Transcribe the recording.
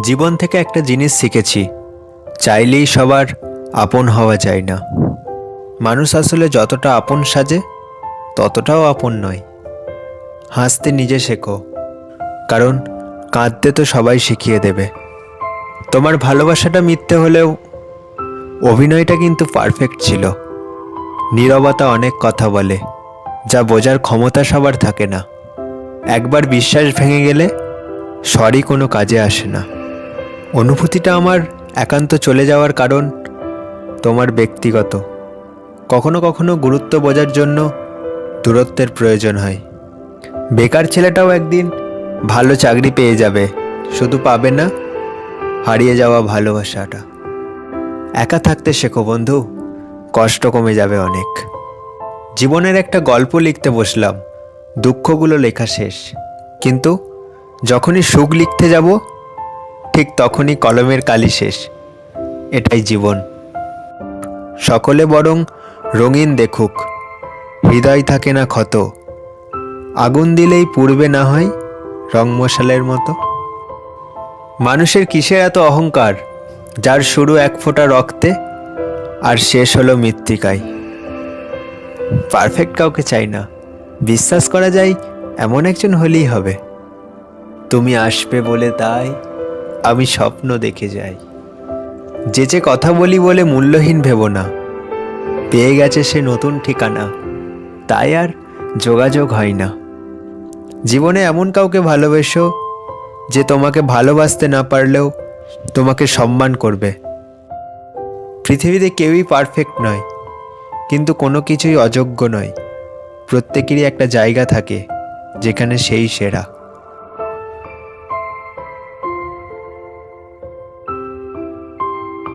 জীবন থেকে একটা জিনিস শিখেছি, চাইলেই সবার আপন হওয়া যায় না। মানুষ আসলে যতটা আপন সাজে ততটাও আপন নয়। হাসতে নিজে শেখো, কারণ কাঁদতে তো সবাই শিখিয়ে দেবে। তোমার ভালোবাসাটা মিথ্যে হলেও অভিনয়টা কিন্তু পারফেক্ট ছিল। নীরবতা অনেক কথা বলে, যা বোঝার ক্ষমতা সবার থাকে না। একবার বিশ্বাস ভেঙে গেলে সরি কোনো কাজে আসে না। অনুভূতিটা আমার একান্ত চলে যাওয়ার কারণ তোমার ব্যক্তিগত। কখনো কখনো গুরুত্ব বোঝার জন্য দূরত্বের প্রয়োজন হয়। বেকার ছেলেটাও একদিন ভালো চাকরি পেয়ে যাবে, শুধু পাবে না হারিয়ে যাওয়া ভালোবাসাটা। একা থাকতে শেখো বন্ধু, কষ্ট কমে যাবে অনেক। জীবনের একটা গল্প লিখতে বসলাম, দুঃখগুলো লেখা শেষ, কিন্তু যখনই সুখ লিখতে যাব ঠিক তখনই কলমের কালি শেষ। এটাই জীবন। সকলে বরং রঙিন দেখুক, হৃদয় থাকে না ক্ষত। আগুন দিলেই পুড়বে না হয় রং মশালের মতো। মানুষের কিসের এত অহংকার, যার শুরু এক ফোঁটা রক্তে আর শেষ হলো মৃত্তিকায়। পারফেক্ট কাউকে চাই না, বিশ্বাস করা যায় এমন একজন হলেই হবে। তুমি আসবে বলে তাই আমি স্বপ্ন দেখে যাই। যে কথা বলি বলে মূল্যহীন ভেবো না, পেয়ে গেছে সে নতুন ঠিকানা, তাই আর যোগাযোগ হয় না। জীবনে এমন কাউকে ভালোবেসো যে তোমাকে ভালোবাসতে না পারলেও তোমাকে সম্মান করবে। পৃথিবীতে কেউই পারফেক্ট নয়, কিন্তু কোনো কিছুই অযোগ্য নয়। প্রত্যেকেরই একটা জায়গা থাকে যেখানে সেই সেরা।